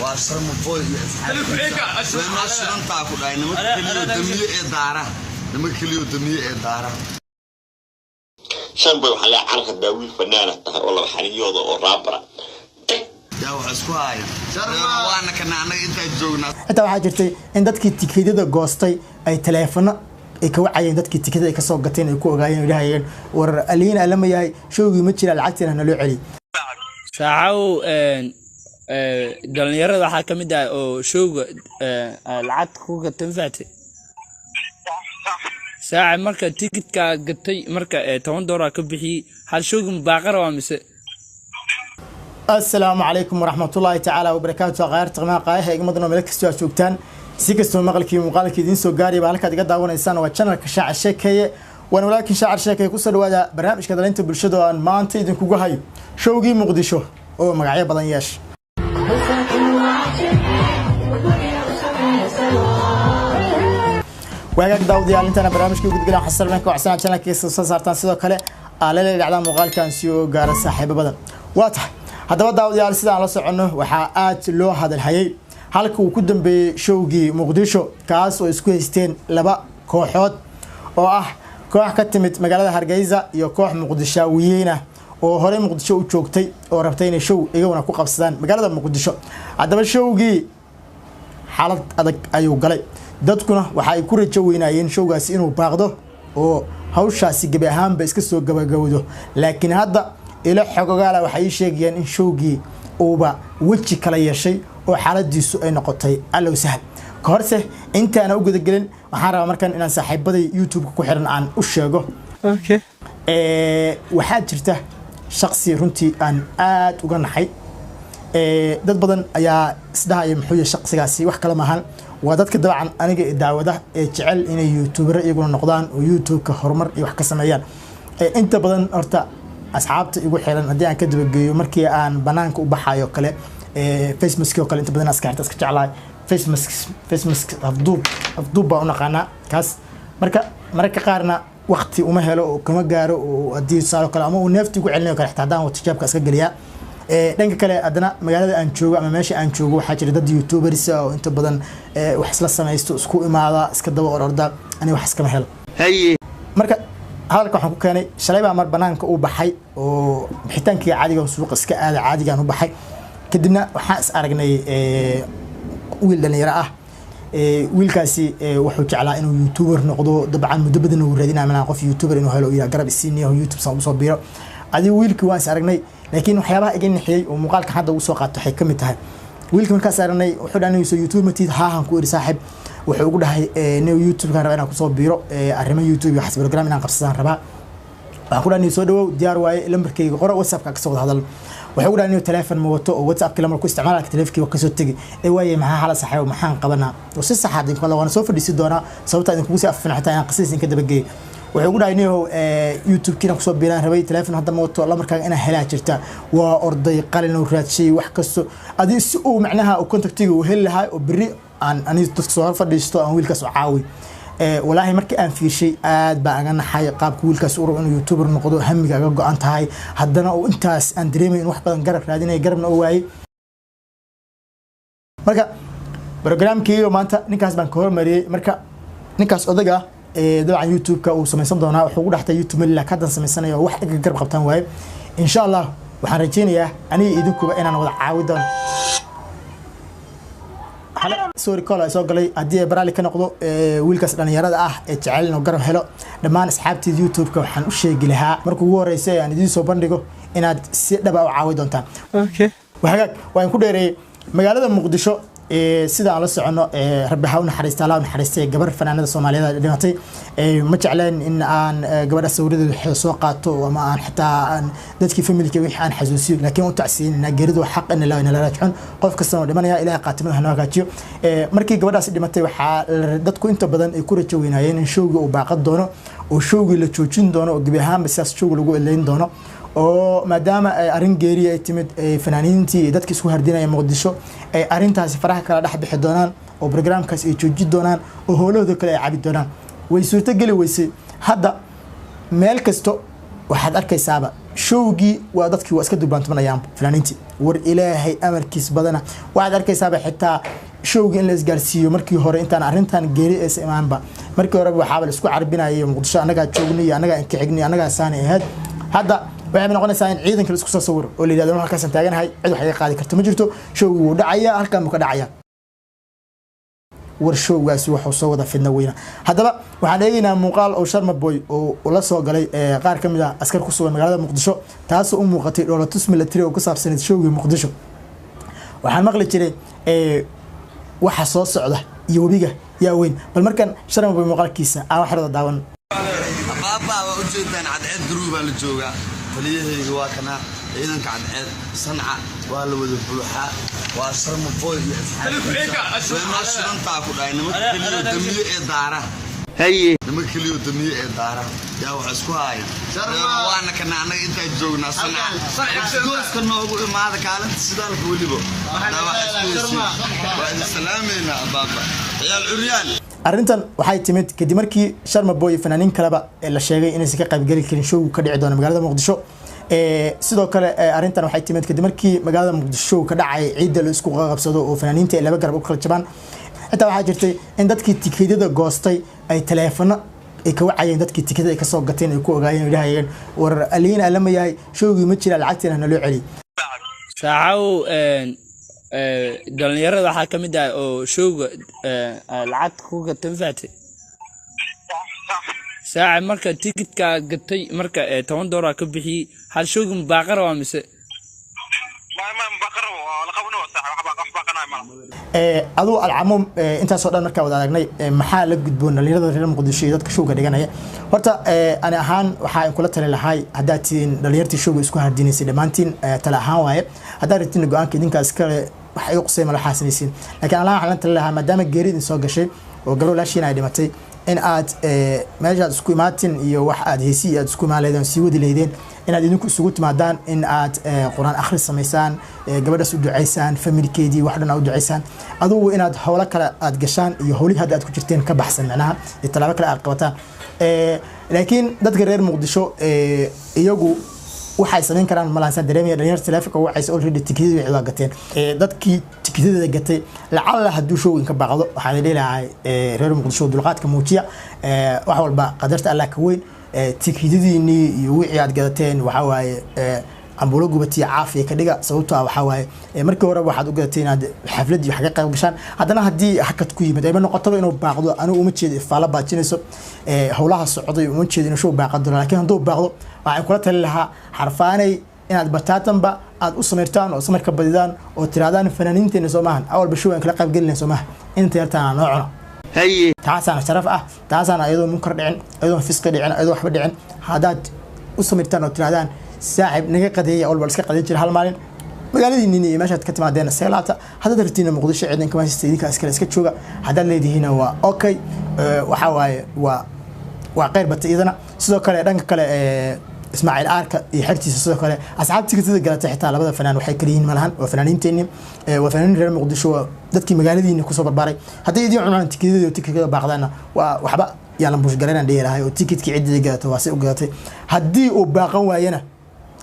وأسرم فوق ما شرنت أكو داي نمك كليو دمية إدارة شنبه وحلا عرق الداوي فنانة والله حنيوضة ورابرة يا وعسكواي وانا كنا أنا أنت جونا أنت واحد جرتي إن دتك تكيدة قاستي أي تلفون يكو عين دتك تكيدة يكسر قتين يكو عين ولاهين ورالين لما ياي شو يمشي العكس أنا لو علي ساعو دلنيرة waxaa kamid ah oo showga lacag ku gatay faatay saac marka tikitka gatay marka $10 ka bixi hal showga baaqar waa mise السلام عليكم ورحمة الله تعالى وبركاته غير تقمع قاية إجمدنا ملك استوى شوكتان سيكستو مقلكي ومقالكي دين سو قاري بالك هذا قد عونا إنسان وشانل كشاع الشكاية وأنا ولكن شاعر الشكاية كسر وهذا برنامج كذا أنت بالشدة أن ما أنت إذن كوجا هاي شوقي مقدشو أو مقعية بدنياش وهاجك داود يا أنت أنا برنامج كي قد قلنا حصل منك وعسنا شانل كيس صارتان سيدا كله على اللي على مقال كان سيو قارس صاحب بدن واضح هذا داود يا سيدا على صعنه وحقات له هذا الحياة halka uu ku dambeeyay showgii Muqdisho kaas oo isku haysteen laba kooxood oo ah koox ka timid magaalada Hargeysa iyo koox Muqdishaawiyiin ah oo hore Muqdisho u joogtay oo rabtay inay show iyaguna ku qabsadaan magaalada Muqdisho hadaba showgii xaalad adag ayuu galay dadkuna waxa ay ku rajo weynayeen showgaasi inuu baaqdo oo hawshaasi gabi ahaanba iska soo gabagabado laakiin hadda ila xogogaala waxay sheegayeen in showgii uuba waji kala yeeshay oo xaaladiisu ay noqotay allow sahal ka horse intaana u gudagelin waxaan rabaa markan inaan saaxiibaday YouTube ku xiran aan u sheego waxaa jirta shakhsi runtii aan aad uga naxay dad badan ayaa isdhahay muxuu yahay shakhsigaasi wax kala maahan waa dadka dabcan aniga daawada ee jecel inay YouTuber iyaguna noqdaan oo YouTube-ka horumar iyo wax ka sameeyaan inta badan horta asxaabta igu xiran haddii aan ka dabageeyo markii aan banaanka u baxayo kale Facebook oo kale inta badan askarta iska jeclaay Facebook afduub baa una qana kaas marka qaarna waqti uma helo oo kama gaaro oo hadii saaro kale ama uu neefti ugu celinayo kale xitaa hadaan tijaabka iska galiya dhanka kale adana magaalada aan joogo ama meesha aan joogo waxa jira dad YouTubers oo inta badan wax isla sameeysto isku imaada iska daba ororda ani wax iska ma helo marka halka waxaan ku keenay shalay baa mar banaanka u baxay oo bixitaankii caadiga suuqa iska aad caadigan u baxay kadibna waxaan is aragnay wiil dhalinyaro ah wiilkaasi wuxuu jeclaa inuu YouTuber noqdo dabcan muddo badan uu raadinaa mana qof YouTuber inuu helo iyo garab isiiniyo YouTube soo biiro adii wiilkii waan is aragnay laakiin waxyaabaha iga nixiyay oo muuqaalka hadda uu soo qaato waxay kamid tahay wiilkii markaas aragnay wuxuu dhaanay soo YouTube matid haan ku iri saaxib wuxuu ugu dhahay inuu YouTube ka rabo inaan ku soo biiro arrimo YouTube iyo xisbi program inaan qabsadaan rabaa waxaan ku dhaanay soo dhawow diyaar waaye lambarkayga qoro WhatsApp ka soo wada hadal waxay u dhaanay telefoon ma wato oo WhatsApp kala markuu isticmaalaa telefoonkiisa ka soo tagay waaye maxaa hala saxay maxaan qabanaa oo si sax ah idin kala wana soo fadhiisi doona sababta idin kugu sii afin xataa aan qasiis ka dabageey waxay ugu dhaanay YouTube kiina ku soo biiraan rabay telefoon hadda ma wato lamarkaaga inaa helaa jirta waa orday qalin oo raadshay wax kasto adii si uu macnaha oo contactiga uu heli lahaa oo bari aan dadka soo fadhiisto aan wiilkaas u caawi والله مركي أن في شيء بعدنا حي قاب كل كسور إنه يوتيوبر نقضوا هم جاجو أنت هاي هدنا وأنت أندريمي واحد نجرب رادينا يجرب نقوي مركا برنامج كيو ما أنت نكاس بنكور مري مركا نكاس أضجع ده عن يوتيوب كأو سميسان دونا وحقول حتى يوتيوب اللي كذا سميسان يا واحد يجرب قبتان واي إن شاء الله وحنرجيني يا أنا يدوكوا بقى أنا وضع عاودان سوري كلا سو قلي هدي برالي كنقضو ويلكاس dhalinyarada ah ee jecel inuu garab helo dhamaan asxaabtii YouTube-ka waxaan u sheegi lahaa markuu ugu horeysay aan idin soo bandhigo inaad si dhab ah u caawi doontaan waan ku dheereeyay magaalada Muqdisho sida aan la socono rabbi ha u naxariisto Allah u naxariistay gabar fanaanada Soomaaliyeed dhimatay ma jeclaan in aan gabadha sawiradeeda soo qaato ama aan xitaa dadkii familka wixii aan xasuusiyo laakiin u tacsiinina geeridu xaq in la raajicin qof kasta oo dhimanaya ilaahay qaatimada hanoo hagaajiyo markii gabadhaas dhimatay waxa dadku inta badan ay ku rajo weynayeen in showga uu baaqad doono oo showga la joojin doono oo gabi ahaan sidaas showga lagu eleyn doono oo maadaama ay arin geeri ay timid fanaaniintii dadka isku hardinaya Muqdisho ay arintaasi faraha kala dhex bixi doonaan oo barnaamijkaas ay joojin doonaan oo howlahooda kale ay cabi doonaan way suurto gali weysay hadda meel kasto waxaad arkaysaaba showgii waa dadkii waa iska durbaantumanayaan fanaaniintii war ilaahay amarkiis badana waxaad arkaysaaba xitaa showgii in la isgaarsiiyo markii hore intaan arrintan geeri aysa imaanba markii hore waxaaba la isku carbinayay muqdisho annagaa joognay annagaa inka xignay annagaa saani ahayd hadda waxay noqonaysaa in ciidanka la isku soo sawir oo la yidhahdo halkaasaan taaganahay cid wax iga qaadi karto ma jirto showgii wuu dhacayaa halkaan buu ka dhacayaa war showgaasi wuxuu soo wada fidna weyna haddaba waxaan eegaynaa muuqaal oo Sharma Boy oo la soo galay qaar ka mid ah askar ku sugan magaalada Muqdisho taasoo u muuqatay dhoolatus military oo ku saabsan showgii Muqdisho waxaan maqli jiray waxa soo socda iyo wabiga yaa weyn bal markan Sharma Boy muuqaalkiisa aan wax rada daawan baaba waa u jeedaan cadceed duruuba la jooga taliyahayga waa kana ciidanka cadceed sanca waa la wada buuxa waa Sharma Boy iyo asxaabta ku dhaay nimanka damiye ee daara haye nimanka kaliyo damiye ee daara yaa wax isku haaya waana kana anaga inta joognaa sanca gooska noogu imaada kaalinta sidaalka waliba waa salaameena baaba ciyaal curyaan arrintan waxay timid kadib markii Sharma Boy fanaaniin kaleba la sheegay inaysan ka qayb gali karin show ka dhici doona magaalada Muqdisho sidoo kale arrintan waxay timid kadib markii magaalada Muqdisho ka dhacay ciid la isku qabsado oo fanaaniinta laba garab u kala jabaan inta waxaa jirtay in dadkii tikidada goostay ay telefono ay ka wacayeen dadkii tikidada ay ka soo gateen ay ku ogaayeen ilaahay war aliina lama yahay showgii ma jira lacagtina loo celi saacaw dhalinyarada waxaa ka mid ah oo showga lacag ku gatay faatay saaca marka ticketka gatay marka $10 ka bixiyay hal showga baaqar waa mise ما بقرا ولا قبنا ساعة wax baqanay ma adoo alcamum inta soo dhan marka wada aragnay maxaa la gudboon dhalinyarada reer Muqdisho dadka showga dhiganaya horta ana ahaan waxa ay kula tali lahay hadaatiin dhalinyartii showga isku hardinaysa dhamaantiin tala ahaan waaye hadaa ritiin go'aanka idinkaas kale waxay u qosay malaha xasanaysiin laakiin Allah waxaan tali lahaa maadaama geeridin soo gashay oo galo laashiin ay dhimatay in aad meesha isku imaatin iyo wax aad heesi aad isku maaleedaan si wadi leedeen in aad idinku isugu timaadaan in aad quraan akhris sameysaan gabadhaas u duceysaan familkeedii wax dhan u duceysaan adigu inaad hawlo kale aad gashaan iyo hawlihi hadda aad ku jirteen ka baxsan macnaha talaabo kale aad qabataan laakiin dadka reer Muqdisho iyagu waxay sameyn karaan malaansan dareemaya dhalinyarada telefoonka waxay already tikidada way waa gateen dadkii tikidada gatay lacala haduu showin ka baaqdo waxa la leeyahay reer Muqdisho dulqaadka muujiya wax walba qadarta Allah ka weyn tikidadiini iyo wixii aad gadateen waxa waaye ambulo gubati caafiye ka dhiga sababtoo ah waxa waaye markii hore waxaad u gadatay inaad xaflad iyo xaga qayb gashaan haddana hadii hakad ku yimid ay noqoto inuu baaqdo anigu uma jeedo faala baajinayso hawlaha socday uma jeedo inuu show baaqado laakiin haduu baaqdo waxaan kula tali lahaa xarfaanay inaad bataatanba aad u sameertaan oo samarka badidaan oo tiraadaan fanaaniinteena Soomaaliya awal bashow aan kala qayb galinay Soomaaliya inta yartaan noocna haye taasana sharaf ah taasana ayadoo munkar dhicin ayadoo fisqi dhicin ayadoo waxba dhicin hadaad u sameertaan oo tiraadaan saaxib naga qadeeya awal iska qadeey jir hal maalin magaaladiinni iyo meeshaad ka timaadeen seelaata hadda dartiina Muqdisho ciidanka ma haysta iska jooga hadda leedihiina waa okay waxa waaye waa qeyr batay idana sidoo kale dhanka kale Ismaaciil Arka iyo xirtiisa sidoo kale asxaabtiga sida galatay xitaa labada fanaan waxay kala yihiin malahan oo fanaaniinteeni waa fanaan reer Muqdisho dadkii magaaladiina ku soo barbaaray hadii idin cunaan tikidada baaqdana waa waxba yaalan bush gareena dheerahay oo tikidkii cidii galatay waa si u galatay hadii uu baaqan waayana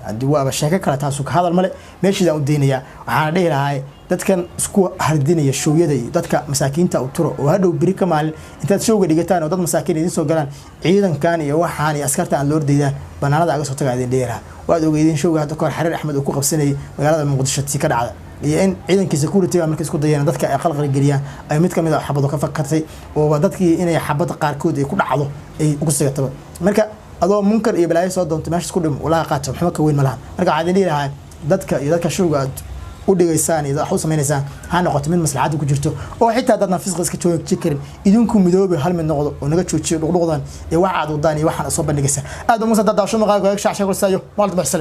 hadii waa sheeko kale taasoo ka hadal male meeshida u deynaya waxaan dheerahay dadkan isku hardinaya showyada dadka masaakiinta u turo oo hadhow biri ka maalin intaad showga dhigataan oo dad masaakiin idin soo galaan ciidankan iyo waxaan iyo askarta aan loo deeyaan banaanada aga soo tagaadeen dheeraha waad ogeydeen showga hadda kor xariir Axmed oo ku qabsanay magaalada Muqdisho tii ka dhacda iyo in ciidanka security markay isku dayeen dadka ay qalqal galiyaan ay mid kamid ah xabado ka fakartay oo dadkii inay xabada qaarkood ay ku dhacdo ay ugu sigataba marka adoo munkar iyo balaayo soo doonto meesha isku dhim walaha qaato maxaa ka weyn malaha marka waxaan leeyahay dadka showga u dhigaysaan iyo wax u sameeynaysan ha noqoto mid maslaxad ku jirto oo xitaa dadna fisqis iska jooji karin idinku midoobe hal mid noqdo oo naga joojiyo dhuqduqdan iyo waxa aad wadaan iyo waxaan soo bandhigaysa aad u musa dadaasho maqaalka shacshaqo sayo maalta baxsan